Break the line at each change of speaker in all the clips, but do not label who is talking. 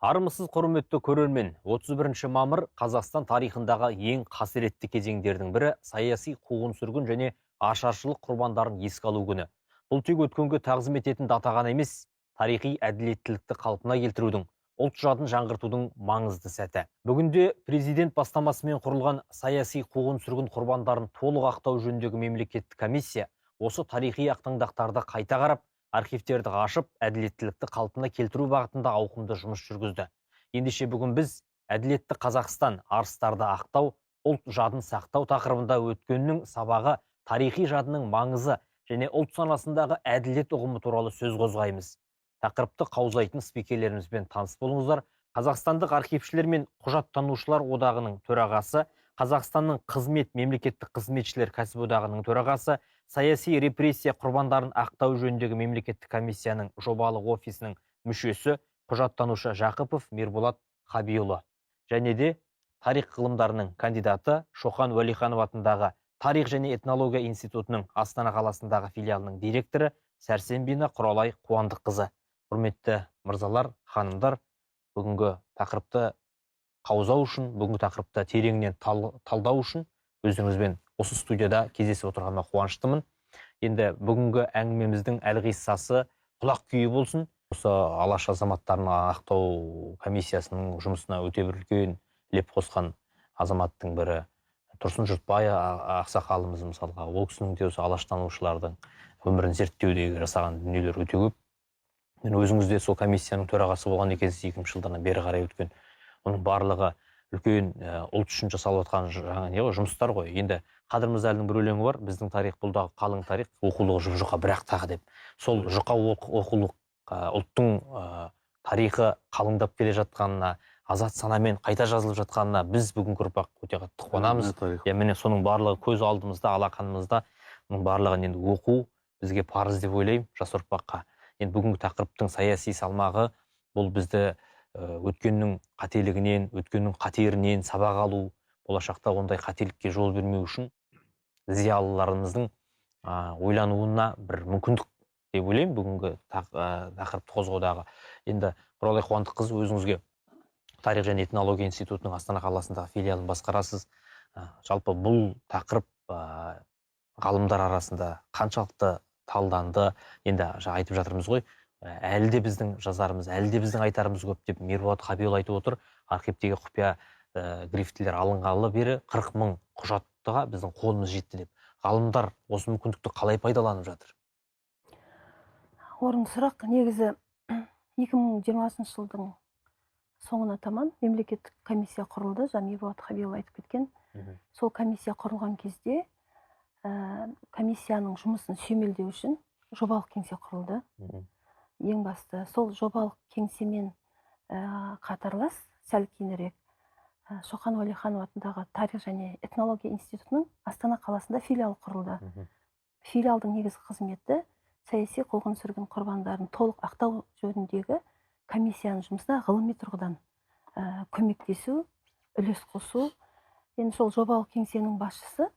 Армысыз құрметті көрермен, 31 мамыр Қазақстан тарихындағы ең қасіретті кезеңдердің бірі саяси қуғын-сүргін және ашаршылық құрбандарын еске алу күні. Бұл тек өткенге тағзым ететін дата ғана емес, тарихи әділеттілікті қалпына келтірудің, ұлт жадын жаңғыртудың маңызды сәті. Бүгінде президент бастамасымен құрылған саяси қуғын-сүргін құрбандарын толық ақтау жөніндегі мемлекеттік комиссия осы тарихи ақтаңдақтарды қайта қарап, архивтерді ашып, әділеттілікті қалпына келтіру бағытында ауқымды жұмыс жүргізді. Ендеше бүгін біз әділетті Қазақстан, арыстарды ақтау, ұлт жадын сақтау тақырыбында өткеннің сабағы, тарихи жадының маңызы және ұлт санасындағы әділет ұғымы туралы сөз қозғаймыз. Тақырыпты қаузайтын спикерлерімізбен таныс болыңыздар. Қазақстандық архившілер мен құжаттанушылар одағының төрағасы, Қазақстанның қызмет мемлекеттік қызметшілер кәсіподағының төрағасы, саяси репрессия құрбандарын ақтау жөніндегі мемлекеттік комиссияның жобалық офисінің мүшесі, құжаттанушы Жақыпов Мирболат Хабиұлы. Және де тарих ғылымдарының кандидаты Шоқан Уәлиханов атындағы Тарих және этнология институтының Астана қаласындағы филиалының директоры Сәрсенбина Құралай Қуандыққызы. Құрметті мырзалар, ханымдар, бүгінгі тақырыпты қаузау үшін, бүгінгі тақырыпты тереңінен талдау үшін өздеріңізбен осы студияда кездесіп отырғаныма қуаныштымын. Енді бүгінгі әңгімеміздің әлқиссасы құлақ күйі болсын. Осы алаш азаматтарын ақтау комиссиясының жұмысына өте бір үлкен леп қосқан азаматтың бірі Тұрсын Жұртбай ақсақалымыз мысалға, ол кісінің де осы алаштанушылардың өмірін зерттеудегі жасаған дүниелер өте көп. Мен өзіңіз де сол комиссияның төрағасы болған екенсіз 2000 жылдан бері қарай өткен. Оның барлығы үлкен ұлт үшін жасалып жатқан жұмыстар ғой. Енді Қадыр Мырзалидың бір өлеңі бар, біздің тарих бұлдағы қалың тарих, оқулығы жұқа бірақ тағы деп. Сол жұқа оқулық ұлттың тарихы қалыңдап келе жатқанына, азат санамен қайта жазылып жатқанына біз бүгін ұрпақ өте қатты қуанамыз. Міне соның барлығы көз алдымызда, алақанымызда, оның барлығын енді оқу бізге парыз деп ойлаймын, жас ұрпаққа. Енді бүгінгі тақырыптың саяси салмағы бұл бізді өткеннің қателігінен, өткеннің қатерінен сабақ алу, болашақта ондай қателікке жол бермеу үшін зиялыларымыздың ойлануына бір мүмкіндік деп ойлаймын бүгінгі тақырыпты қозғаудағы. Енді Құралай Қуандыққызы, өзіңізге Тарих және этнология институтының Астана қаласындағы филиалын басқарасыз. Жалпы бұл тақырып ғалымдар арасында қаншалықты талданды? Енді айтып жатырмыз ғой, әлі де біздің жазарымыз, әлі де біздің айтарымыз көп деп Мирболат Хабиұлы айтып отыр. Архивтегі құпия грифтілер алынғалы бері 40 000 құжаттыға біздің қолымыз жетті деп. Ғалымдар осы мүмкіндікті қалай пайдаланып жатыр?
Орынды сұрақ. Негізі 2020 жылдың соңына таман мемлекеттік комиссия құрылды. Мирболат Хабиұлы айтып кеткен. Сол комиссия құрылған кезде комиссияның жұмысын сүйемелдеу үшін жобалық кеңсе құрылды. Ең басты сол жобалық кеңсемен қатарлас сәл кейінірек Шоқан Уәлиханов атындағы Тарих және этнология институтының Астана қаласында филиал құрылды. Филиалдың негізгі қызметі саяси қуғын-сүргін құрбандарын толық ақтау жөніндегі комиссияның жұмысына ғылыми тұрғыдан көмектесу, үлес қосу. Енді сол жобалық кеңсенің басшысы,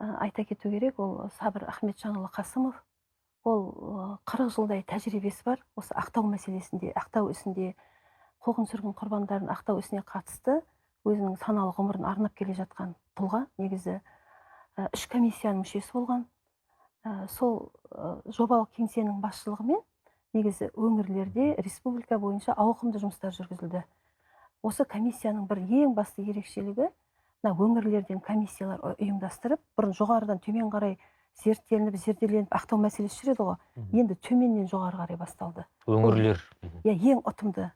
айта кету керек, ол Сабыр Ахметжанұлы Қасымов. Ол 40 жылдай тәжірибесі бар. Осы ақтау мәселесінде, ақтау ісінде, қуғын-сүргін құрбандарын ақтау ісіне қатысты өзінің саналы ғұмырын арнап келе жатқан тұлға. Негізі 3 комиссияның мүшесі болған. Сол жобалық кеңсенің басшылығымен негізі өңірлерде республика бойынша ауқымды жұмыстар жүргізілді. Осы комиссияның бір ең басты ерекшелігі, өңірлерден комиссиялар ұйымдастырып, бұрын жоғарыдан төмен қарай зерделеніп ақтау мәселесі жүреді ғой. Енді төменнен жоғары қарай басталды.
Өңірлер.
Ең ұтымды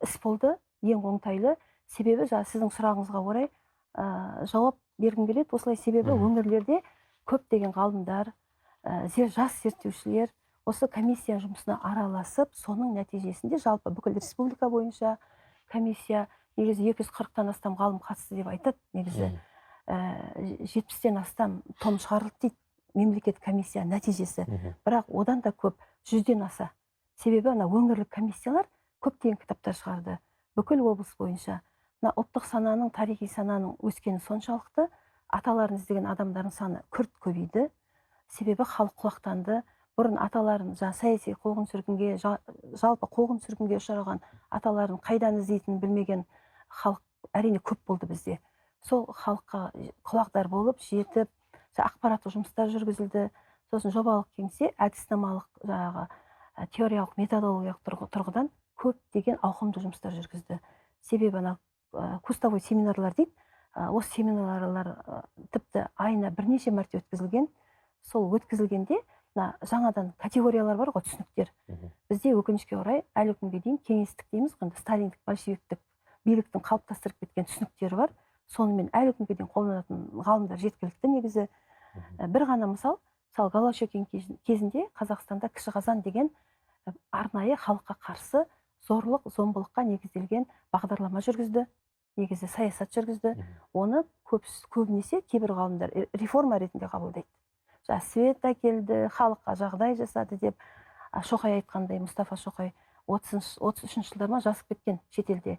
іс болды, ең оңтайлы. Себебі сіздің сұрағыңызға орай жауап бергім келеді. Осылай себебі өңірлерде көптеген ғалымдар, жас зерттеушілер осы комиссия жұмысына араласып, соның нәтижесінде жалпы бүкіл республика бойынша комиссия негізі 240-тан астам ғалым қатысты деп айтады. Негізі 70-тен астам том шығарылды дейді мемлекет комиссия нәтижесі. Бірақ одан да көп, 100-ден аса. Себебі өңірлік комиссиялар көптеген кітаптар шығарды. Бүкіл облыс бойынша ұлттық сананың, тарихи сананың өскені соншалықты, аталарын іздеген адамдардың саны күрт көбейді. Себебі халық құлақтанды. бұрын аталарын саяси қуғын-сүргінге, жалпы қуғын-сүргінге ұшыраған аталарын қайдан іздейтінін білмеген халық әрине көп болды бізде. Сол халыққа құлағдар болып, жетіп, ақпараттық жұмыстар жүргізілді. Сосын жобалық кеңсе әдіснамалық теориялық методологиялық тұрғыдан көптеген ауқымды жұмыстар жүргізді. Себебі кустовой семинарлар дейді. Осы семинарлар тіпті айына бірнеше мәрте өткізілген. Сол өткізілгенде жаңадан категориялар бар ғой, түсініктер. Бізде өкінішке орай әлі күнге дейін кеңестік дейміз, сталиндік, большевиктік биліктің қалыптастырып кеткен түсініктері бар. Сонымен әлі күнге дейін қолданатын ғалымдар жеткілікті негізі. Бір ғана мысал Голощекин кезінде Қазақстанда Кіші Қазан деген арнайы халыққа қарсы зорлық, зомбылыққа негізделген бағдарлама жүргізді. Негізі саясат жүргізді. Оны көбінесе кейбір ғалымдар реформа ретінде қабылдайды. Свет әкелді, халыққа жағдай жасады деп, Шоқай айтқандай, Мұстафа Шоқай 33 жылдарма жасып кеткен шетелде.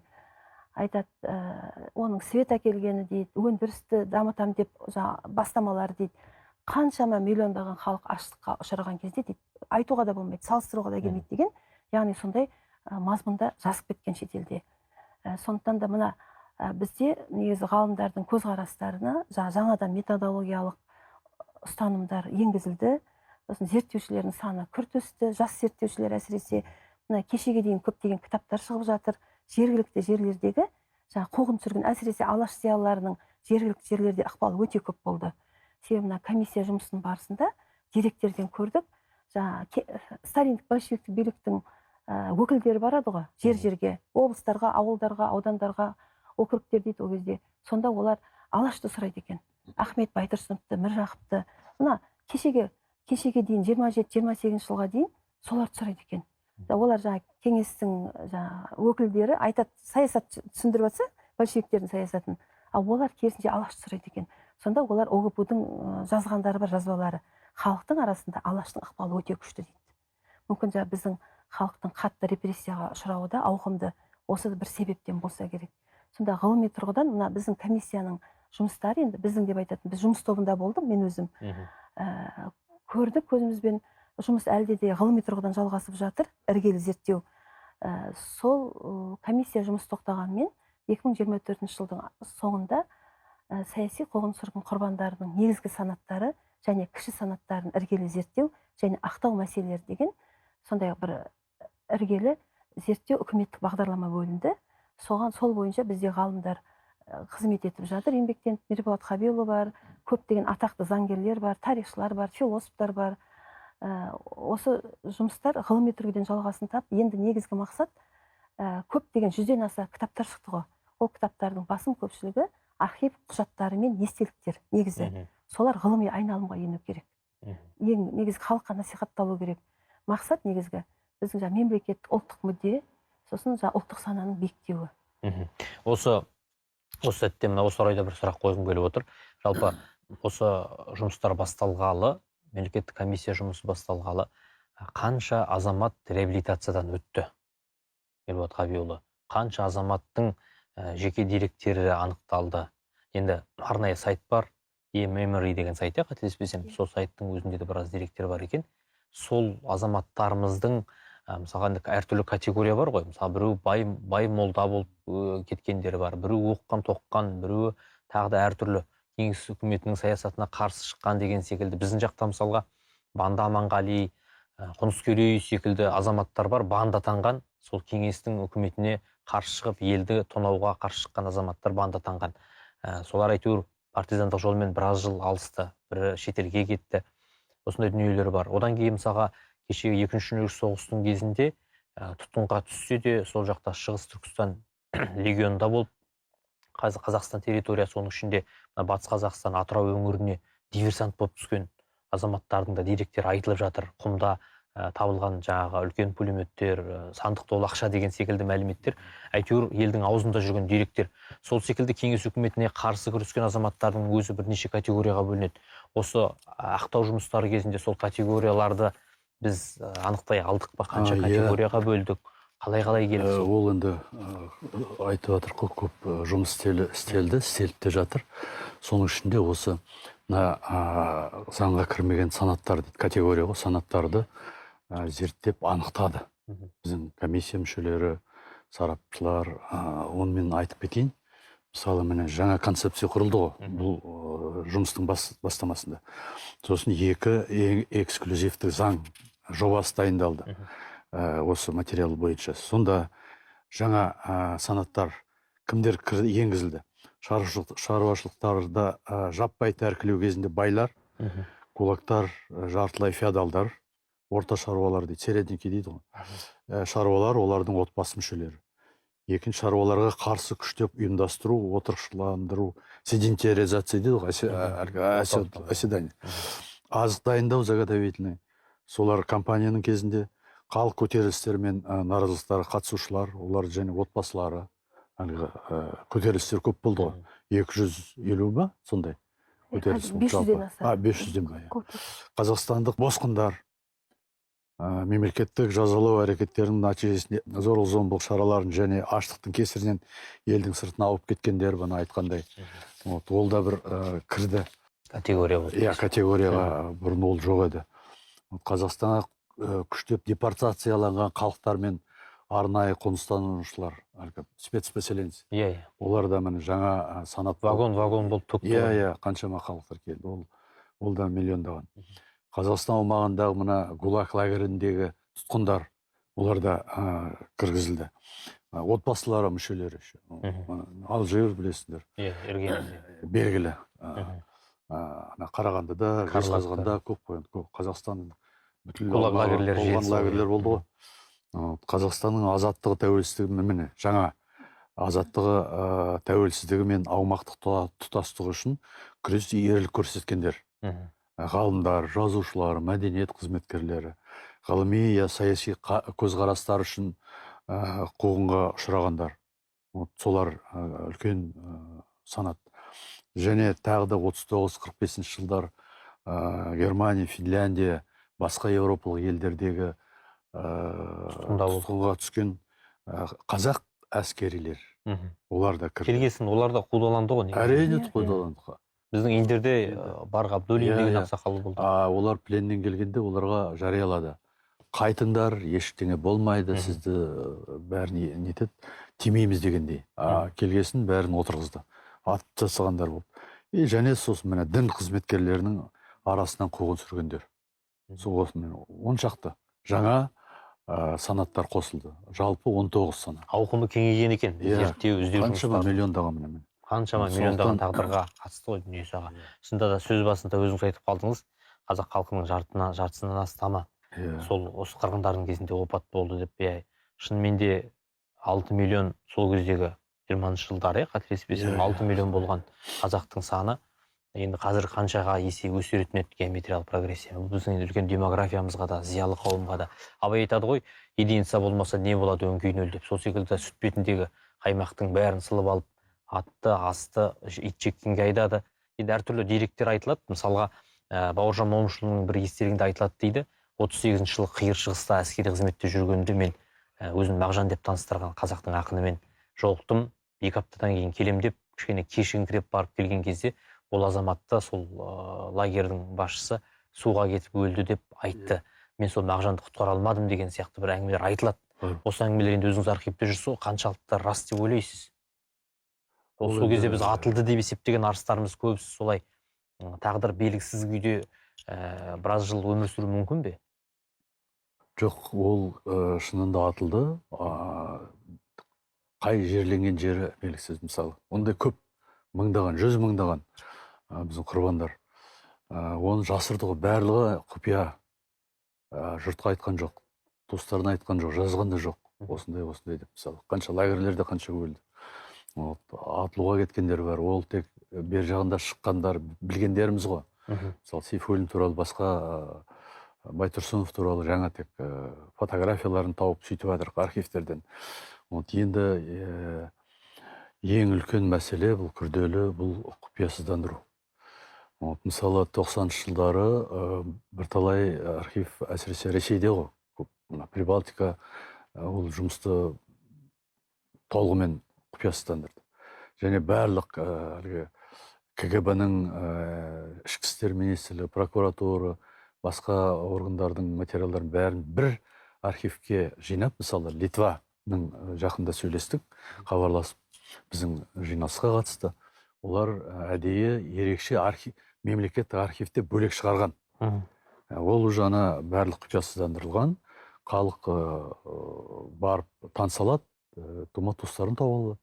Айтады, оның свет әкелгені дейді, өндірісті дамытам деп бастамалар дейді. Қаншама миллиондаған халық аштыққа ұшыраған кезде дейді, айтуға да болмайды, салыстыруға да келмейді деген, яғни сондай мазмұнда жазып кеткен шетелде. Сондықтан да мына бізде негізі ғалымдардың көзқарастарына жаңадан методологиялық ұстанымдар енгізілді. Сосын зерттеушілердің саны күрт өсті, жас зерттеушілер әсіресе кешеге дейін көптеген кітаптар шығып жатыр. Жергілікті жерлердегі қуғын-сүргін, әсіресе алаш зиялыларының жергілікті жерлерде ықпалы өте көп болды. Себебі комиссия жұмысының барысында деректерден көрдік, сталиндік большевиктік биліктің өкілдері барады ғой, жер-жерге, облыстарға, ауылдарға, аудандарға, округтер дейді ол кезде. Сонда олар алашты сұрайды екен. Ахмет Байтұрсыновты, Міржақыпты, мына кешеге дейін 27-28 жылға дейін соларды сұрайды екен. Олар кеңестің өкілдері айтады, саясат түсіндіріп жатса, большевиктердің саясатын, олар керісінше алашты сұрайды екен. Сонда олар ОГПУ-дың жазғандары бар жазбалары. Халықтың арасында алаштың ықпалы өте күшті дейді. Мүмкін біздің халықтың қатты репрессияға ұшырауы да ауқымды осы бір себептен болса керек. Сонда ғылыми тұрғыдан мына біздің комиссияның жұмыстары, енді біздің деп айтатын, біз жұмыс тобында болдым, мен өзім. Көрдік көзімізбен, жұмыс әлде де ғылыми тұрғыдан жалғасып жатыр, іргелі зерттеу. Сол комиссия жұмыс тоқтағанмен 2024 жылдың соңында саяси қуғын-сүргін құрбандарының негізгі санаттары және кіші санаттарын іргелі зерттеу және ақтау мәселелері деген сондай бір іргелі зерттеу үкіметтік бағдарлама бөлінді. Сол бойынша бізде ғалымдар қызмет етіп жатыр. Еңбектен Мирболат Хабилұлы бар, көптеген атақты заңгерлер бар, тарихшылар бар, философтар бар. Осы жұмыстар ғылыми түргіден жалғасын тап. Енді негізгі мақсат көптеген 100-ден аса кітаптар шықты ғой. Ол кітаптардың басым көпшілігі архив құжаттары мен естеліктер негізі. Солар ғылыми айналымға ену керек. Ең негізгі халыққа насихатталу керек. Мақсат негізгі біздің мемлекет, ұлттық мүдде, сосын ұлттық сананың биіктеуі.
Осы сәтте осы орайда бір сұрақ қойғым келіп отыр. Жалпы осы жұмыстар басталғалы, мемлекеттік комиссия жұмысы басталғалы, қанша азамат реабилитациядан өтті? Мирболат Хабиұлы, қанша азаматтың жеке деректері анықталды? Енді арнайы сайт бар, e-memory деген сайт, қателеспесем, сол сайттың өзінде де біраз деректер бар екен. Сол азаматтарымыздың мысалға әртүрлі категория бар ғой. Мысалы, біреу бай молда болып кеткендері бар, біреу оққан-тоққан, біреу тағы да әртүрлі кеңес үкіметінің саясатына қарсы шыққан деген секілді. Біздің жақта мысалға Банда Аманғали, Құныскерей секілді азаматтар бар, бандатанған, сол кеңестің үкіметіне қарсы шығып, елді тонауға қарсы шыққан азаматтар бандатанған. Солар әйтеуір партизандық жолмен біраз жыл алысты, бірі шетелге кетті. Осындай дүниелер бар. Одан кейін мысалға кешегі екінші дүниежүзілік соғыстың кезінде тұтқынға түссе де сол жақта Шығыс Түркістан легионында болып, Қазақстан территориясы, оның ішінде Батыс Қазақстан, Атырау өңіріне диверсант болып түскен азаматтардың да деректері айтылып жатыр. Құмда табылған жаңағы үлкен пулеметтер, сандық толы ақша деген секілді мәліметтер, әйтеуір елдің аузында жүрген деректер. Сол секілді кеңес үкіметіне қарсы күрескен азаматтардың өзі бірнеше категорияға бөлінеді. Осы ақтау жұмыстары кезінде сол категорияларды біз анықтай алдық па? Қанша категорияға бөлдік? қалай келіп сол?
Ол енді айтып жатыр көп жұмыс істелді де жатыр. Соның ішінде осы заңға кірмеген санаттар дейді, категория ғой, санаттарды зерттеп анықтады. Біздің комиссия мүшелері, сарапшылар, оны мен айтып кетейін. Мысалы, міне жаңа концепция құрылды ғой, бұл жұмыстың бастамасында. Сосын 2 эксклюзивті заң жобасы дайындалды осы материал бойынша. Сонда жаңа санаттар кімдер енгізілді? Шаруашылықтарда жаппай тәркілеу кезінде байлар, кулактар, жартылай феодалдар, орта шаруалар дейді, середняки дейді ғой. Шаруалар, олардың отбасы мүшелері. Екінші, шаруаларға қарсы күштеп ұйымдастыру, отырықшыландыру, седентаризация дейді ғой, оседание. Азық дайындау, заготовительный. Солар компанияның кезінде халық көтерілістер мен наразылықтарға қатысушылар, олар және отбасылары, көтерілістер көп болды ғой. 250 ба, сондай көтеріліс.
500-ден аса.
500-ден ба. Қазақстандық босқындар, мемлекеттік жазалау әрекеттерінің нәтижесінде зорлық-зомбылық шараларын және аштықтың кесірінен елдің сыртына ауып кеткендер, бұны айтқандай. Ол да бір кірді.
Категория болды.
Категорияға бұрын ол жоқ еді. Қазақстанға күштеп депортацияланған халықтар мен арнайы қоныстанушылар, спецпоселенец. Олар да міне жаңа санат.
Вагон болып төкті.
Қаншама халықтар келді. Ол да миллиондаған. Қазақстан аумағындағы мына ГУЛАГ лагеріндегі тұтқындар, олар да кіргізілді. Отбасылары мүшелері. Алжир білесіңдер. Белгілі. Қарағандыда, Жезқазғанда көп қойылды. Қазақстанның
ГУЛАГ
лагерлер болды ғой. Қазақстанның азаттығы, тәуелсіздігі, міне жаңа азаттығы, тәуелсіздігі мен аумақтық тұтастығы үшін күрес ерлік көрсеткендер. Ғалымдар, жазушылар, мәдениет қызметкерлері, ғылыми саяси көзқарастар үшін қуғынға ұшырағандар. Солар үлкен санат. Және тағы да 39-45 жылдар Германия, Финляндия, басқа Европалық елдердегі тұтқынға түскен қазақ әскерилер. Олар да кірді.
Келгесін олар да қудаланды ғой.
Әрине қудаланды.
Біздің елдерде бар Ғабдуллин деген ақсақал болды.
Олар пленнен келгенде оларға жариялады. Қайтыңдар, ештеңе болмайды, сізді бәрін нетеді, тимейміз дегендей. Келгесін бәрін отырғызды. Атып жасағандар болды. Және сосын міне дін қызметкерлерінің арасынан қуғын сүргендер. Он шақты жаңа санаттар қосылды. Жалпы 19 санат.
Ауқымы кеңейген екен. Зерттеу, іздеу
жұмыстары. Қаншама миллиондаған міне.
Қаншама миллиондаған тағдырға қатысты ғой дүниесі аға. Шында да сөз басында өзіңіз айтып қалдыңыз, қазақ халқының жартысынан астамы сол осы қырғындардың кезінде опат болды деп. Шынымен де 6 миллион сол кездегі 20-шы жылдары, қателеспесем 6 миллион болған қазақтың саны енді қазір қаншаға есе өсеретін еді геометриялық прогрессия. Біздің үлкен демографиямызға да, зиялы қауымға да. Абай айтады ғой, единица болмаса не болады өңкейін өл деп. Сол секілді сүт бетіндегі қаймақтың бәрін сылып алып, атты, асты, ит жеккенге айдады. Енді әртүрлі деректер айтылады. Мысалға, Бауыржан Момышұлының бір естелігінде айтылады дейді. 38 жылы қиыр шығыста әскери қызметте жүргенде мен өзін Мағжан деп таныстырған қазақтың ақынымен жолықтым. 2 аптадан кейін келем деп, кішкене кешіңкіреп барып келген кезде ол азаматты сол лагердің басшысы суға кетіп өлді деп айтты. Мен сол Мағжанды құтқара алмадым деген сияқты бір әңгімелер айтылады. Осы әңгімелер енді өзіңіз архивте жүрсіз ғой, қаншалықты рас деп ойлайсыз? Сол кезде біз атылды деп есептеген арыстарымыз көбісі солай тағдыр белгісіз күйде біраз жыл өмір сүру мүмкін бе?
Жоқ, ол шынында атылды. Қай жерленген жері белгісіз, мысалы. Ондай көп мыңдаған, 100 мыңдаған біздің құрбандар. Оны жасырды ғой, барлығы құпия. Жұртқа айтқан жоқ, достарына айтқан жоқ, жазған да жоқ. Осындай деп, мысалы. Қанша лагерлерде қанша өлді. Атылуға кеткендер бар, ол тек бер жағында шыққандар, білгендеріміз ғой. Мысалы, Сейфуллин туралы, басқа Байтұрсынов туралы жаңа тек фотографияларын тауып сөйтіп жатыр архивтерден. Енді ең үлкен мәселе, бұл күрделі, бұл құпиясыздандыру. Мысалы, 90-шы жылдары бірталай архив, әсіресе Ресейде ғой, Прибалтика ол жұмысты толығымен құпиясыздандырды. Және барлық әлгі КГБ-ның ішкі істер министрлігі, прокуратура, басқа органдардың материалдарын бәрін бір архивке жинап, мысалы Литваның жақында сөйлестік, хабарласып біздің жиналысқа қатысты. Олар әдейі ерекше мемлекеттік архивте бөлек шығарған. Ол уже ана барлық құпиясыздандырылған, халық барып таныса алады, тума-туыстарын тауып алады,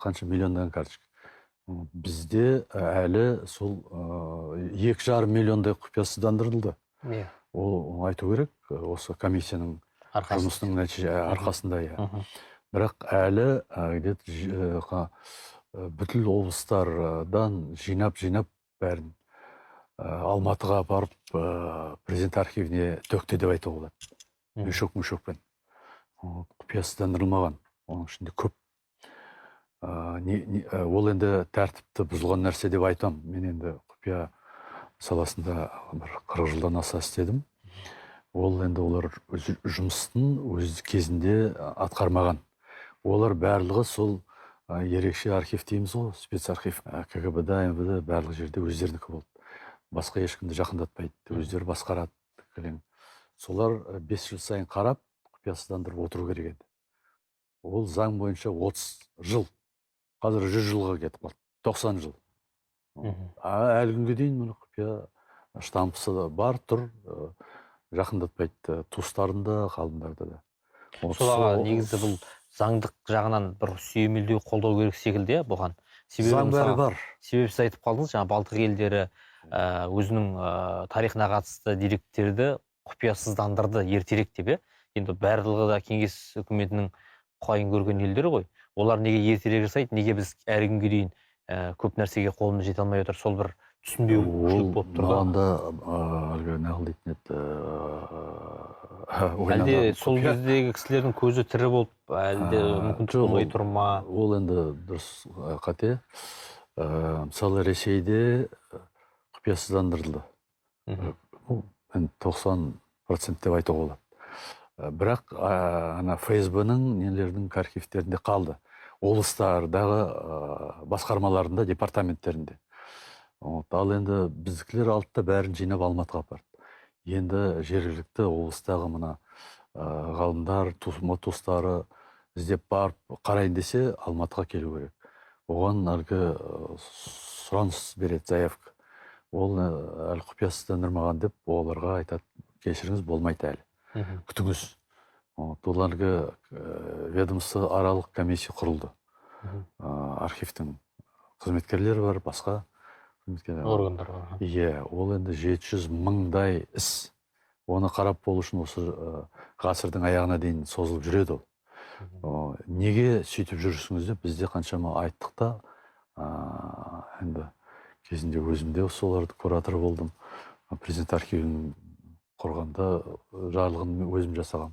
қанша миллиондаған карточка. Бізде әлі сол 2,5 миллиондай құпиясыздандырылды. Ол айту керек, осы комиссияның жұмысының арқасында. Бірақ әлі бүткіл облыстардан жинап бәрін Алматыға барып президент архивіне төкті деп айтуға болады. Мешок-мешокпен. Құпиясыздандырылмаған. Оның ішінде көп. Ол енді тәртіпті бұзылған нәрсе деп айтам. Мен енді құпия саласында бір 40 жылдан аса істедім. Ол енді олар жұмыстың өз кезінде атқармаған. Олар барлығы сол ерекше архив дейміз ғой, спецархив. КГБ-да, МВД барлық жерде өздерінікі болды. Басқа ешкімді жақындатпайды, өздері басқарады. Солар 5 жыл сайын қарап, құпиясыздандырып отыру керек еді. Ол заң бойынша 30 жыл. Қазір 100 жылға кетіп қалды. 90 жыл. Әлі күнге дейін мұны құпия штампысы бар тұр, жақындатпайды туыстарында, қалымдарда да.
Солаға негізі бұл заңдық жағынан бір сүйемелдеу қолдау керек секілді, бұған.
Заң бәрі бар.
Себебі сіз айтып қалдыңыз, жаңа Балтық елдері өзінің тарихына қатысты деректерді құпиясыздандырды ертерек деп. Енді барлығы да кеңес үкіметінің қайын көрген елдері ғой. Олар неге ертерек жасайды, неге біз әлі күнге дейін көп нәрсеге қолымыз жете алмай отыр, сол бір түсінбеу күштілік болып тұр да.
Мағанда нағыл дейтін еді.
Әлде сол кездегі кісілердің көзі тірі болып, әлде мүмкіндік болмай тұр ма?
Ол енді дұрыс қате. Мысалы Ресейде құпиясыздандырылды. 90% деп айтуға болады. Бірақ ФСБ-ның нелердің архивтерінде қалды. Облыстардағы басқармаларында, департаменттерінде. Ал енді біздікілер алдыда бәрін жинап Алматыға апарды. Енді жергілікті облыстағы мына ғалымдар, туыстары іздеп барып қарайын десе Алматыға келу керек. Оған әлгі сұраныс береді, заявка. Ол әлі құпиясыздандырмаған деп оларға айтады, кешіріңіз, болмайды әлі. Күтіңіз. Оларға ведомство аралық комиссия құрылды. Архивтің қызметкерлері бар, басқа
органдар бар.
Ол енді 700 мыңдай іс. Оны қарап болу үшін осы ғасырдың аяғына дейін созылып жүреді ол. Неге сөйтіп жүрсіңіз деп бізде қаншама айттық та, енді кезінде өзімде соларды куратор болдым. Президент архивін құрғанда жарлығын өзім жасаған.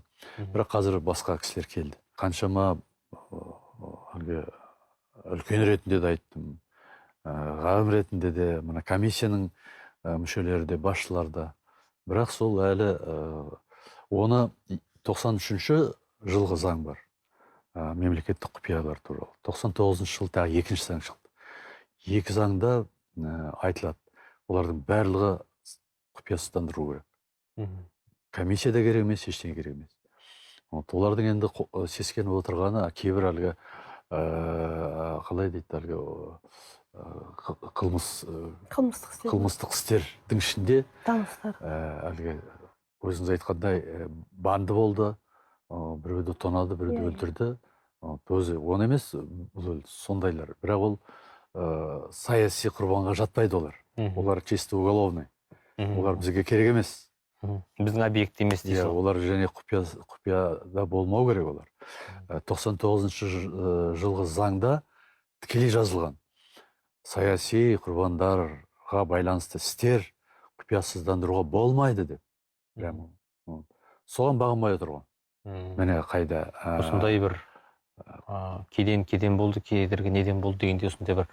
Бірақ қазір басқа кісілер келді. Қаншама үлкен ретінде де айттым, ғалым ретінде де, мына комиссияның мүшелері де, басшылар да. Бірақ сол әлі оны 93-ші жылғы заң бар. Мемлекеттік құпиялар туралы. 99-шы жыл тағы екінші заң шықты. Екі заңда айтылады. Олардың барлығы құпиясыздандыру керек. Комиссия да керек емес, ештеңе керек емес. Олардың енді сескеніп отырғаны кейбір әлгі қалай дейді, әлгі қылмыстық істердің ішінде әлгі өзіңіз айтқандай банды болды, біреуді тонады, біреуді өлтірді. Оны емес, сондайлар. Бірақ ол саяси құрбанға жатпайды олар. Олар чисто уголовный. Олар бізге керек емес.
Біздің объект емес дейсіз.
Олар және құпияда болмау керек олар. 99-шы жылғы заңда тікелей жазылған. Саяси құрбандарға байланысты істер құпиясыздандыруға болмайды деп. Соған бағынбай отырған. Міне қайда.
Осындай бір кеден болды, кедергі неден болды дегенде осындай бір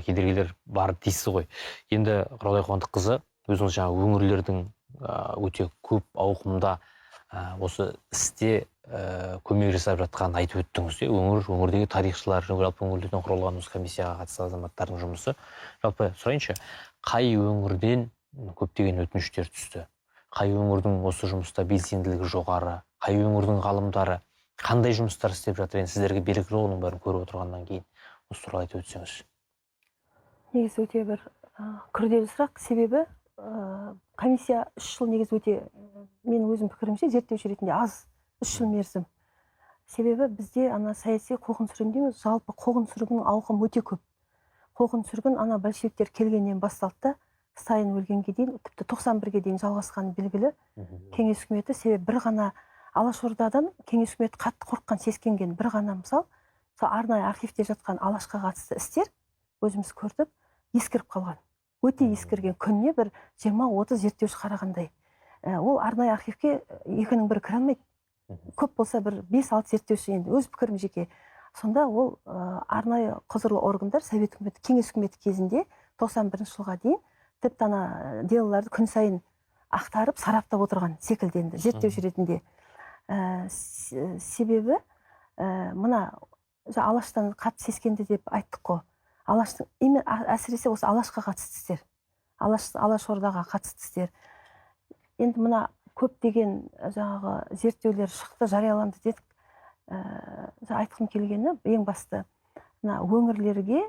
кедергілер бар дейсіз ғой. Енді Құралай Қуандыққызы, өзіңіз жаңа өңірлердің өте көп ауқымда осы істе көмек жасап жатқанын айтып өттіңіз. Өңірдегі тарихшылар, жалпы өңірлерден құралған осы комиссияға қатысты азаматтардың жұмысы. Жалпы сұрайыншы, қай өңірден көптеген өтініштер түсті? Қай өңірдің осы жұмыста белсенділігі жоғары? Қай өңірдің ғалымдары қандай жұмыстар істеп жатыр? Енді сіздерге белгілі оның бәрін көріп отырғаннан кейін осы туралы айтып өтсеңіз.
Негізі өте бір күрделі сұрақ, себебі комиссия 3 жыл негізі өте, мен өзім пікірімше зерттеуші ретінде аз, 3 жыл мерзім. Себебі бізде саяси қуғын-сүргін дейміз, жалпы қуғын-сүргіннің ауқымы өте көп. Қуғын-сүргін большевиктер келгеннен басталды, Сталин өлгенге дейін, тіпті 91-ге дейін жалғасқаны белгілі. Кеңес үкіметі себебі бір ғана Алашордадан кеңес үкіметі қатты қорыққан, сескенген бір ғана мысал арнайы архивте жатқан Алашқа қатысты істер өзіміз көрдік, ескіріп қалған. Өте ескірген, күніне бір 20-30 зерттеуші қарағандай. Ол арнайы архивке екінің бірі кіре алмайды. Көп болса бір 5-6 зерттеуші, енді өз пікірім жеке. Сонда ол арнайы құзырлы органдар Совет үкіметі, кеңес үкіметі кезінде 91 жылға дейін тіпті делоларды күн сайын ақтарып, сараптап отырған секілденді зерттеуші ретінде. Себебі мына Алаштан қатты сескенді деп айттық қой. Алаштың әсіресе осы Алашқа қатысты істер, Алашордаға қатысты істер. Енді мына көптеген зерттеулер шықты, жарияланды дедік. Айтқым келгені ең басты өңірлерде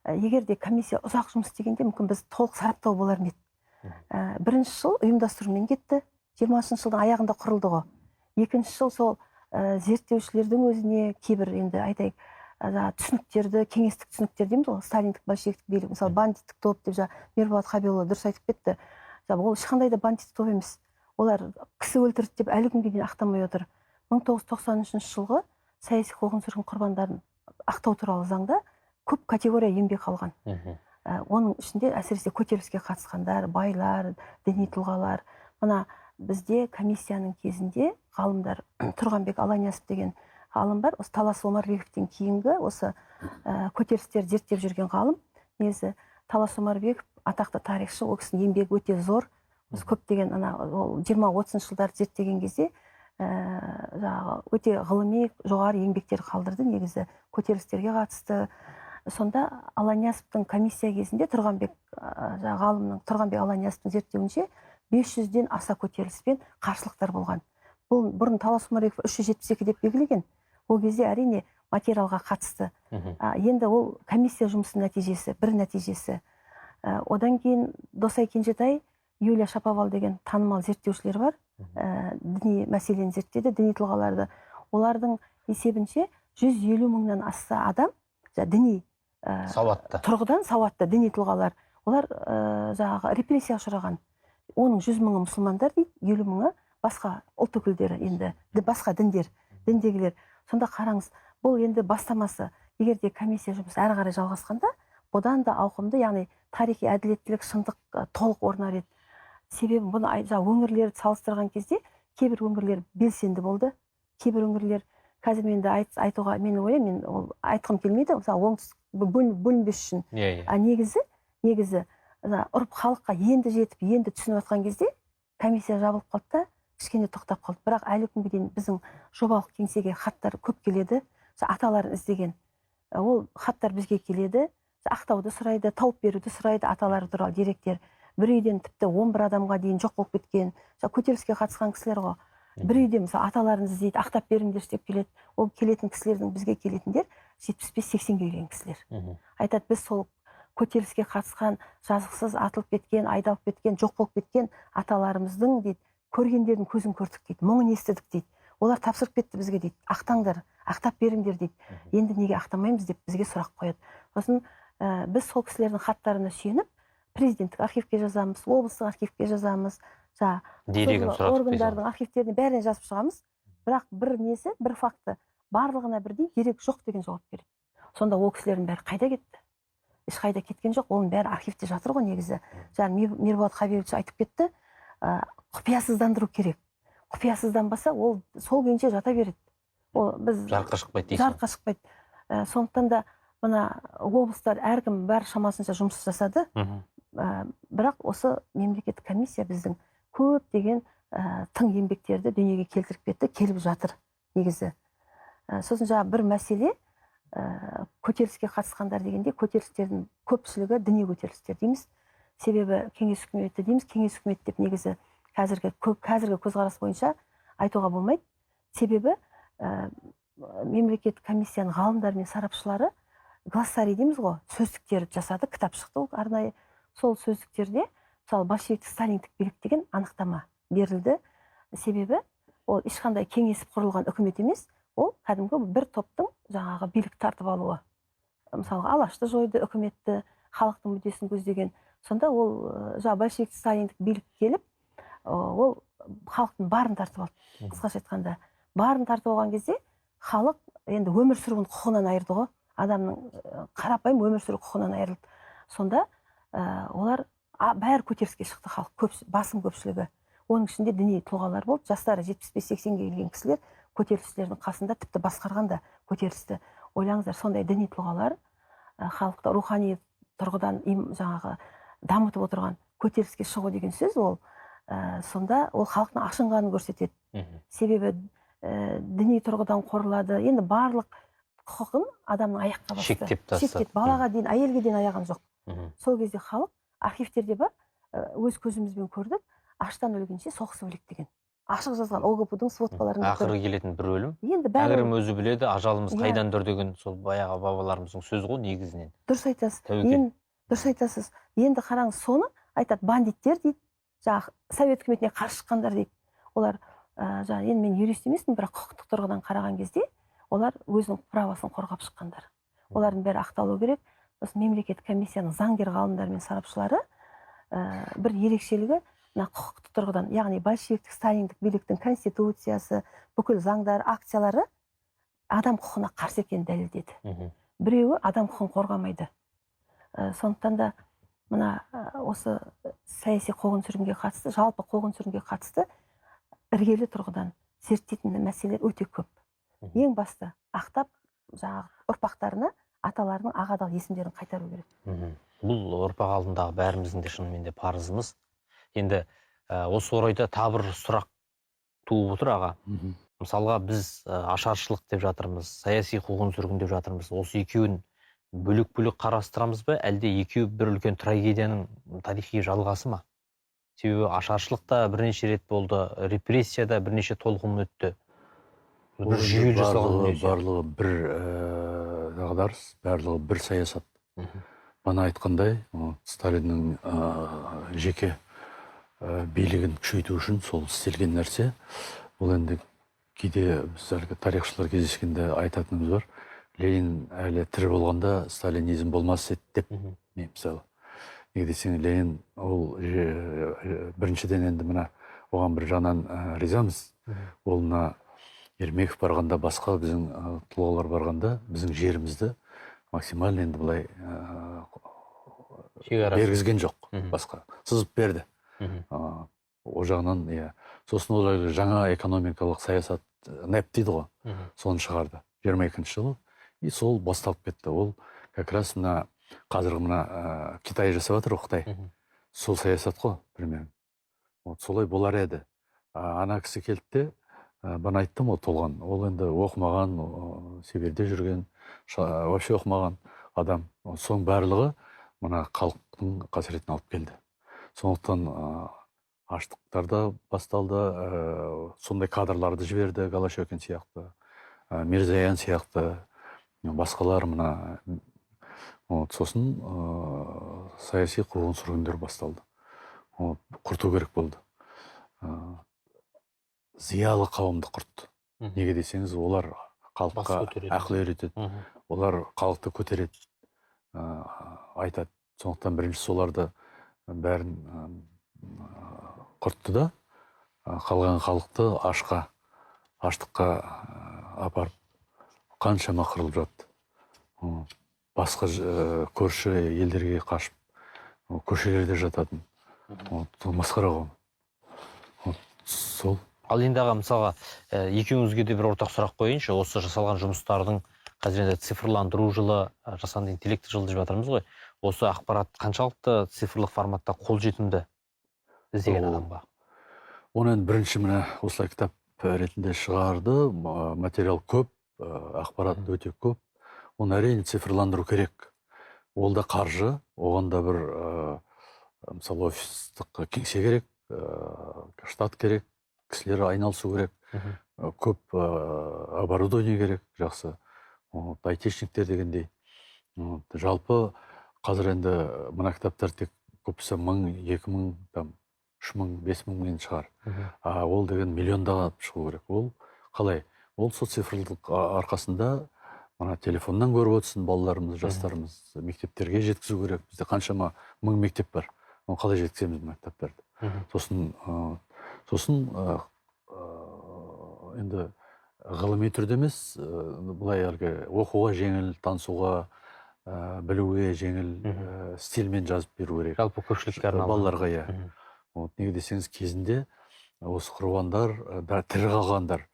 егер де комиссия ұзақ жұмыс істегенде мүмкін біз толық сараптау болар ма еді. Бірінші жыл ұйымдастырумен кетті, 20-шы жылдың аяғында құрылды ғой. Екінші жыл сол зерттеушілердің өзіне кейбір, енді айтайық, түсініктерді, кеңестік түсініктер дейміз ғой, сталиндік, большевиктік билік, мысалы бандиттік топ деп Мирболат Хабиұлы дұрыс айтып кетті. Ол ешқандай да бандиттік топ емес. Олар кісі өлтірді деп әлі күнге дейін ақтамай отыр. 1993 жылғы саяси қуғын-сүргін құрбандарын ақтау туралы заңда көп категория еңбек алған. Оның ішінде әсіресе көтеріліске қатысқандар, байлар, діни тұлғалар. Мына бізде комиссияның кезінде ғалымдар, Тұрғанбек Аланиасов деген ғалым бар. Осы Талас Омарбековтен кейінгі осы көтерілістер зерттеп жүрген ғалым. Негізі Талас Омарбеков атақты тарихшы, ол кісінің еңбегі өте зор. Біз көптеген 20-30 жылдар зерттеген кезде өте ғылыми жоғары еңбектер қалдырды, негізі көтерілістерге қатысты. Сонда Аланиасовтың комиссия кезінде Тұрғанбек Аланиасовтың зерттеуінше 500-ден аса көтеріліс пен қарсылықтар болған. Бұл бұрын Талас Омарбеков 372 деп белгілеген. Ол кезде әрине материалға қатысты. Енді ол комиссия жұмысының нәтижесі, бір нәтижесі. Одан кейін Досай Кенжетай, Юлия Шаповал деген танымал зерттеушілер бар. Діни мәселені зерттеді, діни тұлғаларды. Олардың есебінше 150 мыңнан аса адам діни тұрғыдан сауатты діни тұлғалар. Олар репрессия ұшыраған. Оның 100 мыңы мұсылмандар дейді, 50 мыңы басқа ұлт өкілдері, енді басқа діндегілер. Сонда қараңыз, бұл енді бастамасы. Егер де комиссия жұмысы әрі қарай жалғасқанда, одан да ауқымды, яғни тарихи әділеттілік, шындық толық орнар еді. Себебі бұны өңірлерді салыстырған кезде кейбір өңірлер белсенді болды, кейбір өңірлер қазір менде айтуға менің ойым, мен айтқым келмейді, мысалы оңтүстік бөлінбес үшін. Негізі ұрып халыққа енді жетіп, енді түсініп жатқан кезде комиссия жабылып қалды да, кішкене тоқтап қалды. Бірақ әлі күнге дейін біздің жобалық кеңсеге хаттар көп келеді, аталарын іздеген. Ол хаттар бізге келеді, ақтауды сұрайды, тауып беруді сұрайды, аталары туралы деректер. Бір үйден тіпті 11 адамға дейін жоқ болып кеткен, көтеріліске қатысқан кісілер ғой. Бір үйде мысалы аталарыңызды іздейді, ақтап беріңдер деп келеді. Ол келетін кісілердің бізге келетіндер 75-80-ге келген кісілер. Айтады, біз сол көтеріліске қатысқан, жазықсыз атылып кеткен, айдалып кеткен, жоқ болып кеткен аталарымыздың дейді, көргендердің көзін көрдік дейді, мұңын естідік дейді. Олар тапсырып кетті бізге дейді, ақтаңдар, ақтап беріңдер дейді. Енді неге ақтамаймыз деп бізге сұрақ қояды. Сосын біз сол кісілердің хаттарына сүйеніп, президенттік архивке жазамыз, облыстық архивке жазамыз, органдардың архивтеріне бәріне жазып шығамыз. Бірақ бір факты, барлығына бірдей дерек жоқ деген жауап береді. Сонда ол кісілердің бәрі қайда кетті? Ешқайда кеткен жоқ, оның бәрі архивте жатыр ғой негізі. Мирболат Хабиұлы айтып кетті, құпиясыздандыру керек. Құпиясызданбаса, ол сол күйінше жата береді.
Жарыққа шықпайды дейсің.
Жарыққа шықпайды. Сондықтан да мына облыстар әркім бәрі шамасынша жұмыс жасады. Бірақ осы мемлекеттік комиссия біздің көптеген тың еңбектерді дүниеге келтіріп кетті, келіп жатыр негізі. Сосын жаңағы бір мәселе, көтеріліске қатысқандар дегенде көтерілістердің көпшілігі діни көтерілістер дейміз. Себебі кеңес үкіметі дейміз, кеңес үкіметі деп негізі қазіргі көзқарас бойынша айтуға болмайды. Себебі мемлекеттік комиссияның ғалымдары мен сарапшылары глоссарий дейміз ғой, сөздіктерді жасады, кітап шықты арнайы. Сол сөздіктерде мысалы большевиктік сталиндік билік деген анықтама берілді. Себебі ол ешқандай кеңесіп құрылған үкімет емес, ол кәдімгі бір топтың жаңағы билік тартып алуы. Мысалы Алашты жойды, үкіметті, халықтың мүддесін көздеген. Сонда ол жаңағы большевиктік сталиндік билік келіп, ол халықтың барын тартып алды. Қысқаша айтқанда, барын тартып алған кезде халық енді өмір сүрудің құқығынан айырды ғой. Адамның қарапайым өмір сүру құқығынан айырылды. Сонда олар бәрі көтеріліске шықты, халық басым көпшілігі. Оның ішінде діни тұлғалар болды. Жастары 75-80-ге келген кісілер көтерілістердің қасында тіпті басқарған да көтерілісті. Ойлаңыздар, сондай діни тұлғалар халықты рухани тұрғыдан жаңағы дамытып отырған көтеріліске шығу деген сөз, ол сонда ол халықтың ашынғанын көрсетеді. Себебі діни тұрғыдан қорылады. Енді барлық құқығын адамның аяққа басты.
Шектеп тастады.
Балаға дейін, әйелге дейін аяған жоқ. Сол кезде халық архивтерде бар, өз көзімізбен көрдік, аштан өлгенше соғысып өледі деген. Ашық жазған ОГПУ-дың сводкаларында.
Ақыры келетін бір өлім.
Енді
Тәңірім өзі біледі, ажалымыз қайдан тұр деген сол баяғы бабаларымыздың сөзі ғой негізінен.
Дұрыс айтасыз. Дұрыс айтасыз. Енді қараңыз, соны айтады, бандиттер дейді. Жаңағы совет үкіметіне қарсы шыққандар дейді. Олар енді мен юрист емеспін, бірақ құқықтық тұрғыдан қараған кезде олар өзінің правосын қорғап шыққандар. Олардың бәрі ақталу керек. Мемлекеттік комиссияның заңгер ғалымдары мен сарапшылары бір ерекшелігі құқықтық тұрғыдан, яғни большевиктік сталиндік биліктің конституциясы, бүкіл заңдар, акциялары адам құқығына қарсы екенін дәлелдеді. Біреуі адам құқығын қорғамайды. Сондықтан да мына осы саяси қуғын-сүргінге қатысты, жалпы қуғын-сүргінге қатысты іргелі тұрғыдан зерттейтін мәселелер өте көп. Ең басты ақтап, жаңағы ұрпақтарына аталарының ағадал есімдерін қайтару керек.
Бұл ұрпақ алдындағы бәріміздің де шынымен де парызымыз. Енді осы орайда тағы бір сұрақ туып отыр аға. Мысалға біз ашаршылық деп жатырмыз, саяси қуғын-сүргін деп жатырмыз. Осы екеуін бөлек-бөлек қарастырамыз ба, әлде екеуі бір үлкен трагедияның тарихи жалғасы ма? Себебі ашаршылықта бірнеше рет болды, репрессияда бірнеше толқын өтті. Жүйелі жасалған дүние.
Барлығы бір дағдарыс, барлығы бір саясат. Бана айтқандай, Сталиннің жеке билігін күшейту үшін сол істелген нәрсе. Ол енді кейде тарихшылар кездескенде айтатынымыз бар. Ленин әлі тірі болғанда сталинизм болмас еді деп. Мысалы, неге десең, Ленин ол біріншіден енді мына оған бір жағынан ризамыз. Ол мына Ермеков барғанда, басқа біздің тұлғалар барғанда, біздің жерімізді максимально енді былай бергізген жоқ, басқа. Сызып берді. О жағынан, сосын ол жаңа экономикалық саясат НЭП дейді ғой, соны шығарды 22-ші жылы. И сол басталып кетті. Ол как раз мына қазіргі мына Китай жасап жатыр, Қытай. Сол саясат қой, примерно. Солай болар еді. Ана кісі келді де, бана айттым, толған. Ол енді оқымаған, Сибирьде жүрген, вообще оқымаған адам. Соның барлығы мына халықтың қасіретін алып келді. Сондықтан аштықтар да басталды, сондай кадрларды жіберді, Голощекин сияқты, Мирзоян сияқты, басқалар мына. Сосын саяси қуғын-сүргіндер басталды. Құрту керек болды. Зиялы қауымды құртты. Неге десеңіз, олар халыққа ақыл үйретеді, олар халықты көтереді, айтады. Сондықтан бірінші соларды бәрін құртты да, қалған халықты аштыққа апарып, қаншама қырылып жатты. Басқа көрші елдерге қашып, көшелерде жататын. Масқара ғой. Сол.
Ал енді аға, мысалға, екеуіңізге де бір ортақ сұрақ қойыншы, осы жасалған жұмыстардың қазір енді цифрландыру жылы, жасанды интеллект жылы деп жатырмыз ғой. Осы ақпарат қаншалықты цифрлық форматта қолжетімді іздеген адамға?
Оны енді бірінші міне осылай кітап ретінде шығарды. Материал көп, ақпарат өте көп. Оны әрине цифрландыру керек. Ол да қаржы, оған да бір мысалы офистық кеңсе керек, штат керек, кісілер айналысу керек, көп оборудование керек, жақсы. Айтишниктер дегендей. Жалпы қазір енді мына кітаптар тек көбісі 1000, 2000, 3000, 5000 шығар. Ол деген миллиондаған шығу керек. Ол қалай? Ол сол цифрлық арқасында мына телефоннан көріп отырсын балаларымыз, жастарымыз, мектептерге жеткізу керек. Бізде қаншама 1000 мектеп бар. Оны қалай жеткіземіз мына кітаптарды? Сосын енді ғылыми түрде емес, былай әлгі оқуға жеңіл, танысуға, білуге жеңіл стильмен жазып беру керек.
Жалпы көпшілікке арналған.
Балаларға, иә. Неге десеңіз, кезінде осы құрбандар, тірі қалғандар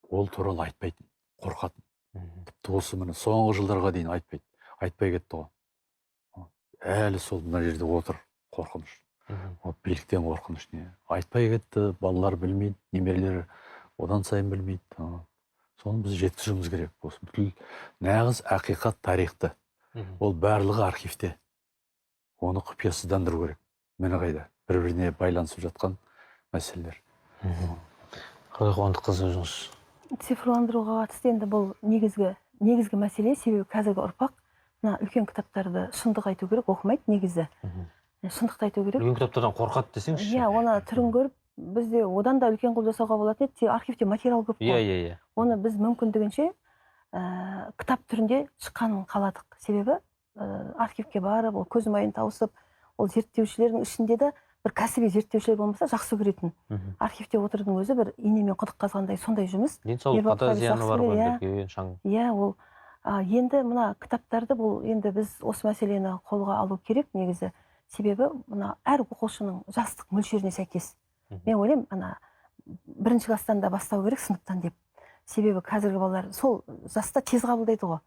ол туралы айтпайтын, қорқатын. Тіпті осы міне соңғы жылдарға дейін айтпай кетті ғой. Әлі сол мына жерде отыр қорқыныш. Биліктен қорқыныш не. Айтпай кетті, балалар білмейді, немерелері одан сайын білмейді. Соны біз жеткізуіміз керек. Осы бүкіл нағыз ақиқат тарихты. Ол барлығы архивте. Оны құпиясыздандыру керек. Мені қайда бір-біріне байланысып жатқан мәселелер.
Қалай қуандыққызы өзіңіз?
Цифрландыруға қатысты енді бұл негізгі мәселе, себебі қазіргі ұрпақ мына үлкен кітаптарды шындық айту керек, оқымайды негізі. Шындықты айту керек.
Үлкен кітаптардан қорқады десеңізші?
Иә, оны түрін көріп, бізде одан да үлкен қылып жасауға болатын еді. Архивте материал көп қой.
Иә.
Оны біз мүмкіндігінше кітап түрінде шыққанын қаладық. Себебі архивке барып, ол көз майын тауысып, ол зерттеушілердің ішінде де бір кәсіби зерттеушілер болмаса жақсы көретін. Архивте отырудың өзі бір инемен құдық қазғандай сондай жұмыс.
Денсаулыққа да зияны бар ғой.
Иә, ол енді мына кітаптарды бұл енді біз осы мәселені қолға алу керек негізі. Себебі мына әр оқушының жастық мөлшеріне сәйкес. Мен ойлаймын, ана бірінші класстан да бастау керек, сыныптан деп. Себебі қазіргі балалар сол жаста тез қабылдайды ғой.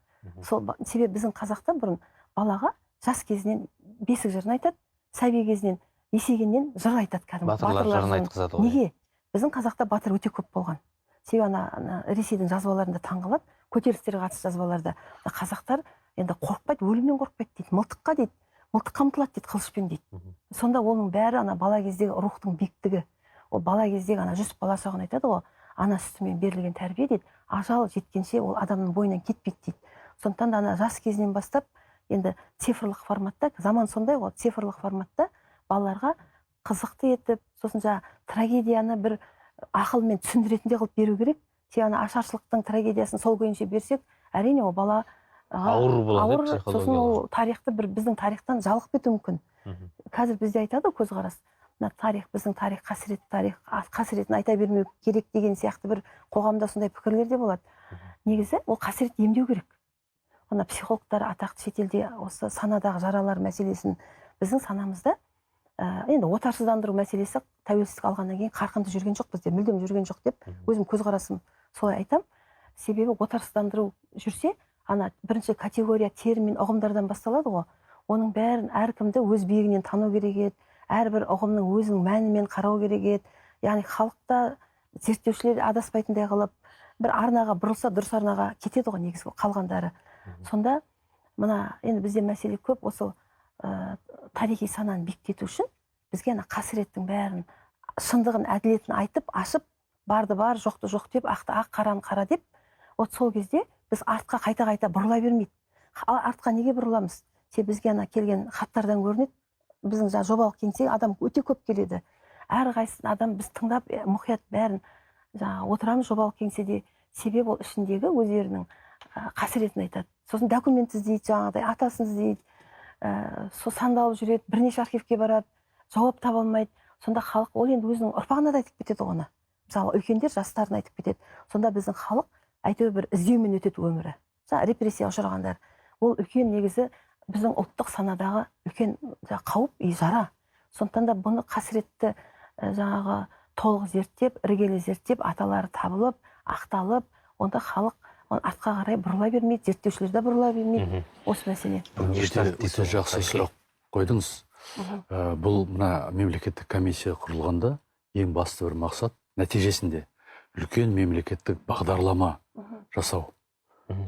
Себебі біздің қазақта бұрын балаға жас кезінен бесік жырын айтады, сәби кезінен есейгеннен жыр айтады кәдімгі.
Батырлар жырын айтқызады ғой.
Неге? Біздің қазақта батыр өте көп болған. Себебі ана Ресейдің жазбаларында таңғалады, көтерілістерге қатысты жазбаларда. Қазақтар енді қорықпайды, өлімнен қорықпайды дейді, мылтыққа дейді, мылтыққа ұмтылады дейді, қылышпен дейді. Сонда оның бәрі ана бала кездегі рухтың биіктігі. Ол бала кездегі ана Жүсіп балашағын айтады ғой, ана сүтімен берілген тәрбие дейді, ажал жеткенше ол адамның бойынан кетпейді дейді. Сондықтан да ана жас кезінен бастап енді цифрлық форматта, заман сондай ғой, цифрлық форматта балаларға қызықты етіп, сосын трагедияны бір ақылмен түсіндіретіндей қылып беру керек. Ана ашаршылықтың трагедиясын сол күйінше берсек, әрине ол бала
ауыр болады.
Сосын ол тарихты біздің тарихтан жалығып кетуі мүмкін. Қазір бізде айтады көзқарас. Тарих, біздің тарих, қасіретті тарих, қасіретін айта бермеу керек деген сияқты бір қоғамда сондай пікірлер де болады. Негізі ол қасірет емдеу керек. Ана психологтар атақты шетелде осы санадағы жаралар мәселесін біздің санамызда енді отарсыздандыру мәселесі тәуелсіздік алғаннан кейін қарқынды жүрген жоқ бізде, мүлдем жүрген жоқ деп өзім көзқарасым солай айтам. Себебі отарсыздандыру жүрсе, ана бірінші категория термин ұғымдардан басталады ғой. Оның бәрін әркімді өз биігінен тану керек еді, әрбір ұғымның өзінің мәнімен қарау керек еді. Яғни халықта зерттеушілер адаспайтындай қылып, бір арнаға бұрылса дұрыс арнаға кетеді ғой негізгі қалғандары. Сонда мына енді бізде мәселе көп, осы тарихи сананы бекіту үшін бізге ана қасіреттің бәрін, шындығын, әділетін айтып, ашып, барды бар, жоқты жоқ деп, ақты ақ, қараны қара деп, от сол кезде біз артқа қайта бұрыла бермейді. Артқа неге бұрыламыз? Бізге ана келген хаттардан көрінеді, біздің жобалық кеңсе адам өте көп келеді. Әрқайсысын адам біз тыңдап, мұқият бәрін отырамыз жобалық кеңседе. Себебі ол ішіндегі өздерінің қасіретін айтады. Сосын документ іздейді, жаңағыдай атасын іздейді, сол сандалып жүреді, бірнеше архивке барады, жауап таба алмайды. Сонда халық ол енді өзінің ұрпағына да айтып кетеді оны. Мысалы, үлкендер жастарына айтып кетеді. Сонда біздің халық әйтеуір бір іздеумен өтеді өмірі. Репрессия ұшырағандар. Ол үлкен негізі біздің ұлттық санадағы үлкен қауіп и жара. Сондықтан да бұны қасіретті жаңағы толық зерттеп, іргелі зерттеп, аталары табылып, ақталып, онда халық артқа қарай бұрыла бермейді, зерттеушілер де бұрыла бермейді. Осы мәселе.
Өте жақсы сұрақ қойдыңыз. Бұл мына мемлекеттік комиссия құрылғанда ең басты бір мақсат нәтижесінде үлкен мемлекеттік бағдарлама жасау.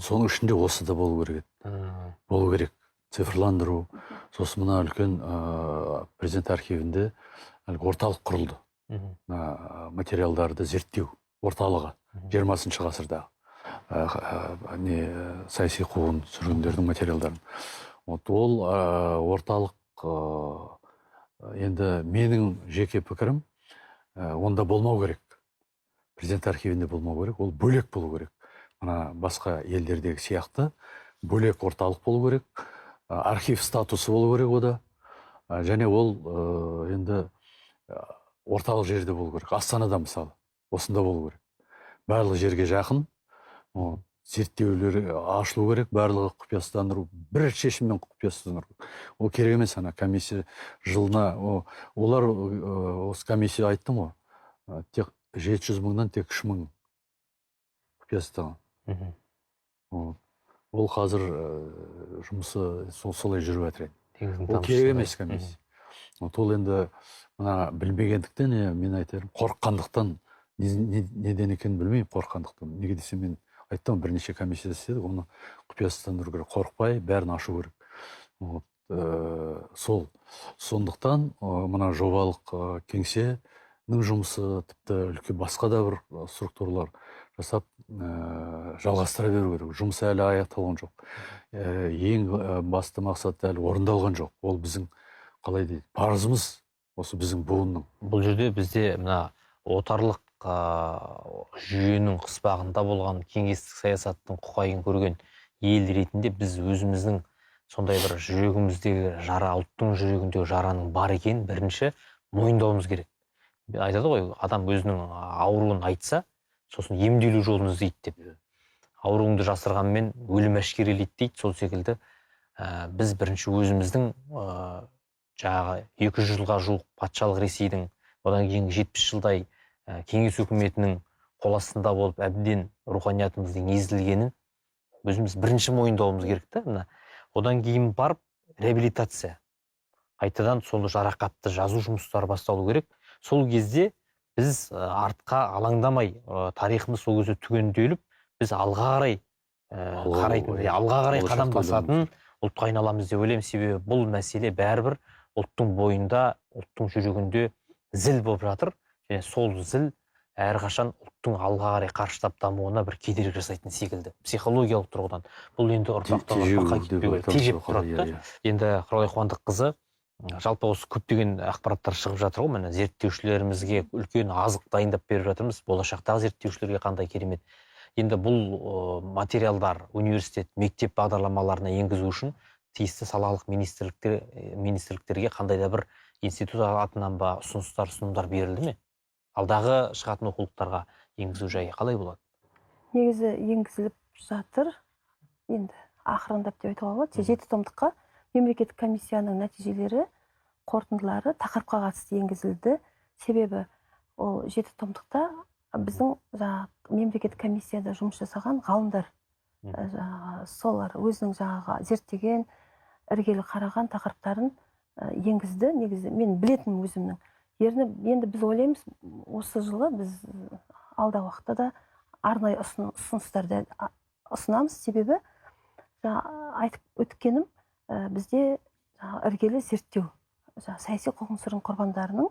Соның ішінде осы да болу керек еді. Болу керек. Цифрландыру. Сосын мына үлкен президент архивінде орталық құрылды. Материалдарды зерттеу орталығы 20 ғасырдағы саяси қуғын сүргіндердің материалдарын. Ол орталық енді менің жеке пікірім онда болмау керек. Президент архивінде болмау керек. Ол бөлек болу керек. Мына басқа елдердегі сияқты бөлек орталық болу керек. Архив статусы болу керек ода. Және ол енді орталық жерде болу керек. Астанада мысалы осында болу керек. Барлық жерге жақын. Зерттеулер ашылу керек, барлығы құпиясыздандыру, бір шешіммен құпиясыздандыру. Ол керек емес, ана комиссия жылына, олар осы комиссия айттым ғой, тек 700 мыңнан тек 3 мың құпиясыздаған. Ол қазір жұмысы солай жүріп жатыр енді. Ол керек емес комиссия. Ол енді мына білмегендіктен, мен айтарым, қорыққандықтан, неден екенін білмеймін, қорыққандықтан. Неге десе мен айттым, бірнеше комиссия істедік, оны құпиясыздандыру керек, қорықпай, бәрін ашу керек. Сондықтан мына жобалық кеңсенің жұмысы, тіпті үлкен басқа да бір структуралар жасап жалғастыра беру керек. Жұмыс әлі аяқталған жоқ. Ең басты мақсат әлі орындалған жоқ. Ол біздің, қалай дейді, парызымыз, осы біздің буынның.
Бұл жерде бізде мына отарлық жүйенің қыспағында болған кеңестік саясаттың құқайын көрген ел ретінде біз өзіміздің сондай бір жүрегіміздегі жара, ұлттың жүрегіндегі жараның бар екенін бірінші мойындауымыз керек. Айтады ғой, адам өзінің ауруын айтса, сосын емделу жолын іздейді деп. Ауруыңды жасырғанмен өлім әшкерелейді дейді. Сол секілді біз бірінші өзіміздің жаңағы 200 жылға жуық патшалық Ресейдің, одан кейін 70 жылдай кеңес үкіметінің қол астында болып әбден руханиятымыздың езілгенін өзіміз бірінші мойындауымыз керек та. Одан кейін барып реабилитация, қайтадан сол жарақатты жазу жұмыстары басталу керек. Сол кезде біз артқа алаңдамай, тарихымыз сол кезде түгенделіп, біз алға қарай қарайтын, алға қарай қадам басатын ұлтқа айналамыз деп ойлаймын. Себебі бұл мәселе бәрібір ұлттың бойында, ұлттың жүрегінде зіл болып жатыр. Және сол зіл әрқашан ұлттың алға қарай қарыштап дамуына бір кедергі жасайтын секілді. Психологиялық тұрғыдан. Бұл енді ұрпақтан ұрпаққа тежеп тұрады. Енді Құралай Қуандыққызы, жалпы осы көптеген ақпараттар шығып жатыр ғой, міне зерттеушілерімізге үлкен азық дайындап беріп жатырмыз. Болашақтағы зерттеушілерге қандай керемет. Енді бұл материалдар университет, мектеп бағдарламаларына енгізу үшін тиісті салалық министрліктерге қандай да бір институт атынан ба ұсынымдар берілді ме? Алдағы шығатын оқулықтарға енгізу жайы қалай болады?
Негізі енгізіліп жатыр. Енді ақырындап деп айтуға болады. 7 томдыққа мемлекеттік комиссияның нәтижелері, қорытындылары тақырыпқа қатысты енгізілді. Себебі ол 7 томдықта біздің мемлекеттік комиссияда жұмыс жасаған ғалымдар, солар өзінің зерттеген, іргелі қараған тақырыптарын енгізді. Негізі мен білетін өзімнің. Енді біз ойлаймыз, осы жылы біз алдағы уақытта да арнайы ұсыныстарды ұсынамыз. Себебі айтып өткенім, бізде іргелі зерттеу, саяси қуғын-сүргін құрбандарының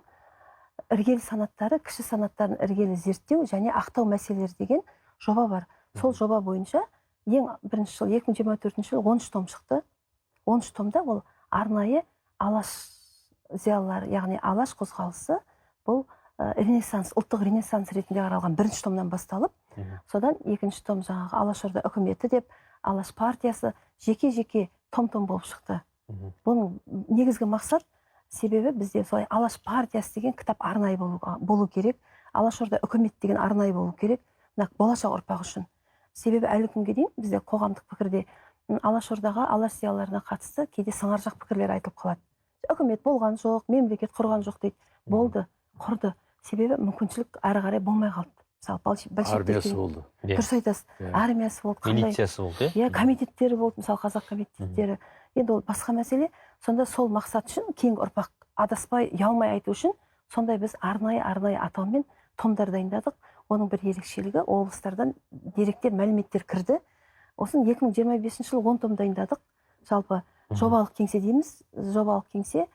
іргелі санаттары, кіші санаттарын іргелі зерттеу және ақтау мәселелері деген жоба бар. Сол жоба бойынша ең бірінші жыл 2024 жыл 13 том шықты. 13 томда ол арнайы алаш зиялылары, яғни алаш қозғалысы, бұл ренессанс, ұлттық ренессанс ретінде қаралған бірінші томнан басталып, содан екінші том жаңағы Алашорда үкіметі деп, Алаш партиясы жеке-жеке том-том болып шықты. Бұның негізгі мақсат, себебі бізде солай Алаш партиясы деген кітап арнайы болу керек, Алашорда үкімет деген арнайы болу керек, болашақ ұрпақ үшін. Себебі әлі күнге дейін бізде қоғамдық пікірде Алашордаға, алаш зиялыларына қатысты кейде сыңаржақ пікірлер айтылып қалады. Үкімет болған жоқ, мемлекет құрған жоқ дейді. Болды, құрды. Себебі мүмкіншілік әрі қарай болмай қалды. мысалы
армиясы болды.
дұрыс айтасыз,
Иә.
армиясы болды, қандай
Милициясы болды,
иә, комитеттері болды, мысалы қазақ комитеттері. Енді ол басқа мәселе. Сонда сол мақсат үшін кейінгі ұрпақ адаспай, ұялмай айту үшін сондай біз арнайы атаумен томдар дайындадық. Оның бір ерекшелігі облыстардан деректер, мәліметтер кірді. Осын 2025 жылы 10 том дайындадық. Жалпы жобалық кеңсе дейміз. Жобалық кеңсе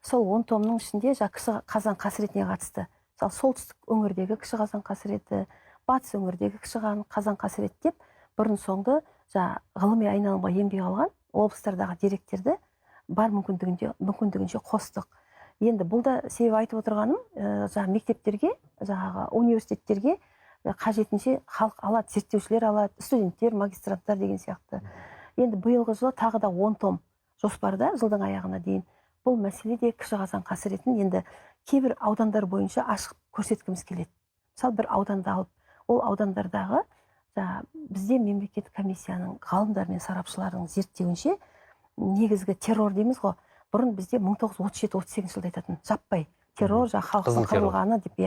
сол 10 томның ішінде кіші қазан қасіретіне қатысты. Мысалы солтүстік өңірдегі кіші қазан қасіреті, батыс өңірдегі кіші қазан қасіреті деп бұрын соңды ғылыми айналымға енбей қалған облыстардағы деректерді бар мүмкіндігінше қостық. Енді бұл да себеп айтып отырғаным, мектептерге, университеттерге қажетінше халық алады, зерттеушілер алады, студенттер, магистранттар деген сияқты. Енді биылғы жылы тағы да 10 том жоспарда жылдың аяғына дейін. Бұл мәселе де кіші қазан қасіретін енді кейбір аудандар бойынша ашық көрсеткіміз келеді. Мысалы бір ауданды алып, ол аудандардағы бізде мемлекеттік комиссияның ғалымдар мен сарапшылардың зерттеуінше негізгі террор дейміз ғой. Бұрын бізде 1937-38 жылда айтатын жаппай террор, халықтың қырылғаны деп.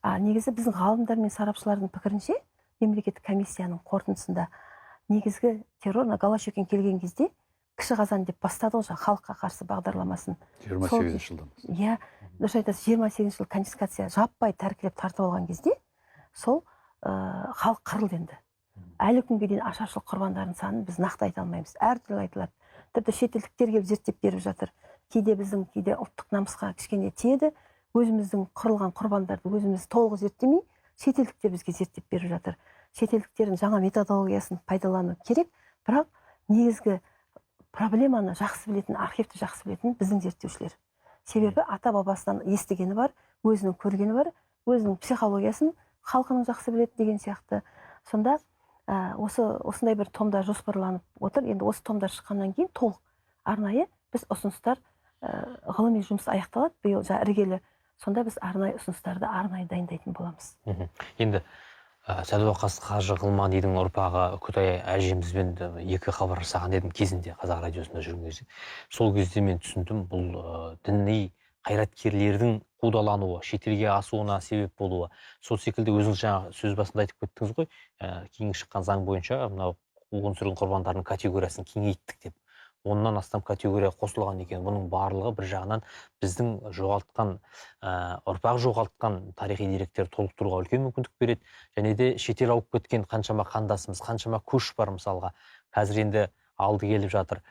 Негізі біздің ғалымдар мен сарапшылардың пікірінше мемлекеттік комиссияның қорытындысында негізгі террор Голощекин келген кезде кіші қазан деп бастады ғой халыққа қарсы бағдарламасын.
28 жылдан.
Иә, дұрыс айтасыз, 28 жыл конфискация жаппай тәркілеп тартып алған кезде сол халық қырылды енді. Әлі күнге дейін ашаршылық құрбандарының санын біз нақты айта алмаймыз. Әртүрлі айтылады. Тіпті шетелдіктер келіп зерттеп беріп жатыр. Кейде ұлттық намысқа кішкене тиеді. Өзіміздің қырылған құрбандарды өзіміз толық зерттемей, шетелдіктер бізге зерттеп беріп жатыр. Шетелдіктердің жаңа методологиясын пайдалану керек, бірақ негізгі проблеманы жақсы білетін, архивті жақсы білетін біздің зерттеушілер. Себебі ата-бабасынан естігені бар, өзінің көргені бар, өзінің психологиясын халқының жақсы біледі деген сияқты. Сонда осындай бір томдар жоспарланып отыр. Енді осы томдар шыққаннан кейін толық арнайы біз ұсыныстар, ғылыми жұмыс аяқталады биыл іргелі. Сонда біз арнайы ұсыныстарды арнайы дайындайтын боламыз.
Енді Сәдуақас Қажы Ғылманидың ұрпағы Үкітай әжемізбен екі хабар жасаған едім кезінде қазақ радиосында жүрген кезде. Сол кезде мен түсіндім, бұл діни қайраткерлердің қудалануы, шетелге асуына себеп болуы. Сол секілді өзіңіз жаңа сөз басында айтып кеттіңіз ғой, кейін шыққан заң бойынша мынау қуғын-сүргін құрбандарының категориясын кеңейттік деп. 10-нан астам категория қосылған екен. Бұның барлығы бір жағынан біздің ұрпақ жоғалтқан тарихи деректер толықтыруға үлкен мүмкіндік береді. Және де шетел ауып кеткен қаншама қандасымыз, қаншама көш бар мысалға. Қазір енді алды келіп жатыр.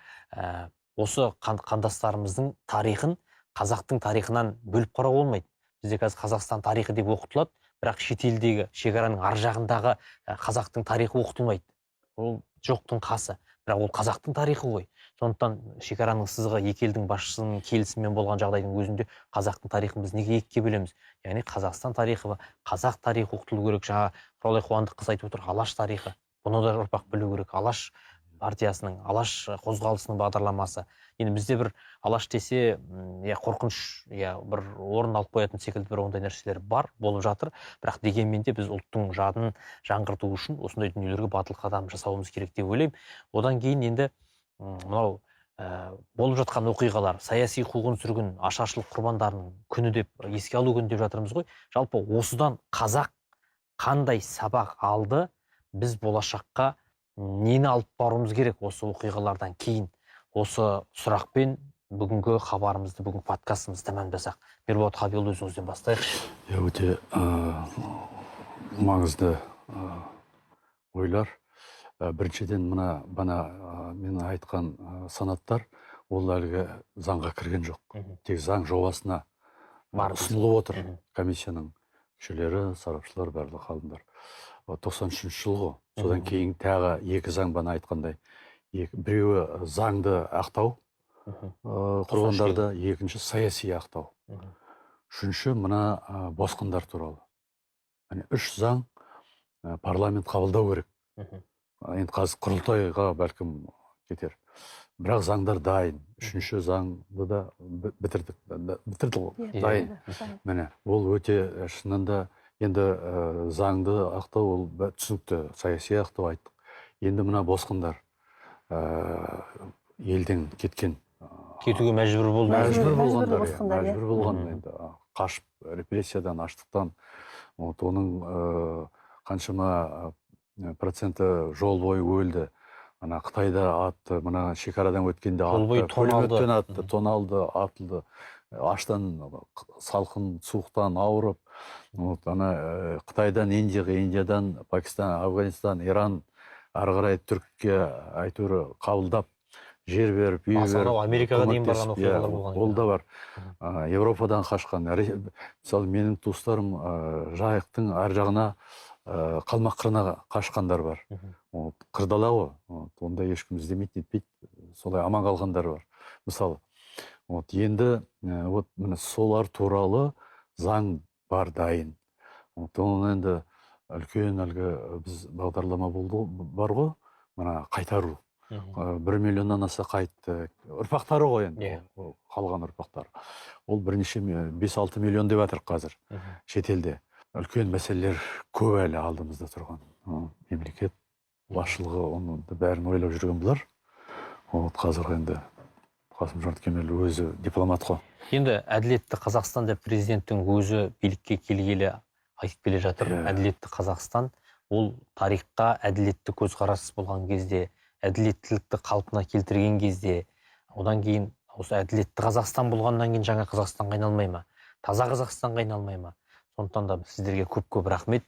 Осы қандастарымыздың тарихын қазақтың тарихынан бөліп қарауға болмайды. Бізде қазір Қазақстан тарихы деп оқытылады, бірақ шетелдегі шекараның ар жағындағы қазақтың тарихы оқытылмайды. Ол жоқтың қасы. Бірақ ол қазақтың тарихы ғой. Сондықтан шекараның сызығы екі елдің басшысының келісімімен болған жағдайдың өзінде қазақтың тарихын біз неге екіге бөлеміз? Яғни Қазақстан тарихы, қазақ тарихы оқытылу керек. Жаңа Құралай Қуандық қыз айтып отыр, Алаш тарихы. Бұны да ұрпақ білу керек. Алаш партиясының, Алаш қозғалысының бағдарламасы. Енді бізде бір Алаш десе, қорқыныш, бір орын алып қоятын секілді бір ондай нәрселер бар, болып жатыр. Бірақ дегенмен де біз ұлттың жадын жаңғырту үшін осындай дүниелерге батыл қадам жасауымыз керек деп ойлаймын. Одан кейін енді мынау болып жатқан оқиғалар, саяси қуғын-сүргін, ашаршылық құрбандарының күні деп, еске алу күні деп жатырмыз ғой. Жалпы осыдан қазақ қандай сабақ алды, біз болашаққа нені алып баруымыз керек осы оқиғалардан кейін? Осы сұрақпен бүгінгі хабарымызды, бүгінгі подкастымызды тәмамдасақ. Мирболат Қабиұлы, өзіңізден бастайықшы.
Өте маңызды ойлар. Біріншіден мен айтқан санаттар ол әлгі заңға кірген жоқ. Тек заң жобасына ұсынылып отыр. Комиссияның мүшелері, сарапшылар, барлық ғалымдар. 93 жыл ғой. Содан кейін тағы екі заң бана айтқандай. Біреуі заңды ақтау құрбандарды, екінші саяси ақтау. Үшінші мына босқындар туралы. Үш заң парламент қабылдау керек. Енді қазір құрылтайға бәлкім кетер. Бірақ заңдар дайын. Үшінші заңды да бітірдік ғой. Дайын. Міне, ол өте шынында енді заңды ақтау ол түсінікті, саяси ақтау айттық. Енді мына босқындар елден кеткен.
Кетуге мәжбүр болды.
Мәжбүр болған енді. Қашып репрессиядан, аштықтан Вот оның қаншама проценті жол бойы өлді. Ана Қытайда атты, мына шекарадан өткенде
Жол бойы
атты,
тоналды.
пулеметтен атты, тоналды, атылды. Аштан, салқын, суықтан ауырып, вот ана Қытайдан Индияға, Индиядан Пакистан, Афганистан, Иран, ары қарай Түркия әйтеуір қабылдап, жер беріп, үй
Анау
беріп,
Америкаға дейін барған
көмектесіп,
оқиғалар болған.
ол да бар. Европадан қашқан. Мысалы, менің туыстарым жайықтың ар жағына, қалмақ қырына қашқандар бар. Қырдала ғой. Онда ешкім іздемейді, етпейді. Солай аман қалғандар бар. Мысалы, енді міне солар туралы заң бар дайын. Оның енді үлкен әлгі біз бағдарлама бар ғой, мына қайтару. 1 миллионнан аса қайтты. Ұрпақтары ғой енді, қалған ұрпақтар. Ол бірнеше 5-6 миллион деп жатыр қазір шетелде. Үлкен мәселелер көп әлі алдымызда тұрған. Мемлекет басшылығы оны бәрін ойлап жүрген бұлар. Қазір енді Қасым-Жомарт Кемелұлы өзі дипломат қой.
Енді әділетті Қазақстан деп президенттің өзі билікке келгелі айтып келе жатыр. Әділетті Қазақстан ол тарихқа әділетті көзқарас болған кезде, әділеттілікті қалпына келтірген кезде, одан кейін осы әділетті Қазақстан болғаннан кейін жаңа Қазақстанға айналмай ма? Таза Қазақстанға айналмай ма? Сондықтан да сіздерге көп-көп рахмет.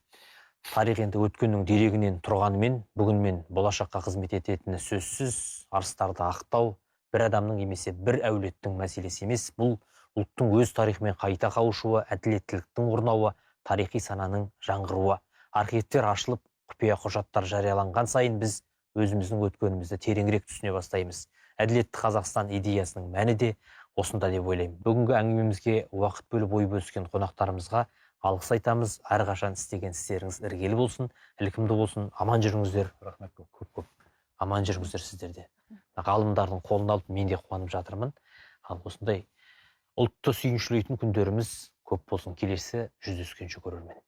Тарих енді өткеннің дерегінен тұрғанымен, бүгін мен болашаққа қызмет ететіні сөзсіз. Арыстарды ақтау бір адамның немесе бір әулеттің мәселесі емес, бұл ұлттың өз тарихымен қайта қауышуы, әділеттіліктің орнауы, тарихи сананың жаңғыруы. Архивтер ашылып, құпия құжаттар жарияланған сайын біз өзіміздің өткенімізді тереңірек түсіне бастаймыз. Әділетті Қазақстан идеясының мәні де осында деп ойлаймын. Бүгінгі әңгімемізге уақыт бөліп ой бөліскен қонақтарымызға алғыс айтамыз. Әрқашан істеген істеріңіз іргелі болсын, ілкімді болсын. Аман жүріңіздер.
Рахмет
көп. Аман жүріңіздер сіздерде. Ғалымдардың қолын алып мен де қуанып жатырмын. Ал осындай ұлтты сүйіншілейтін күндеріміз көп болсын. Келесі жүздескенше көрермен.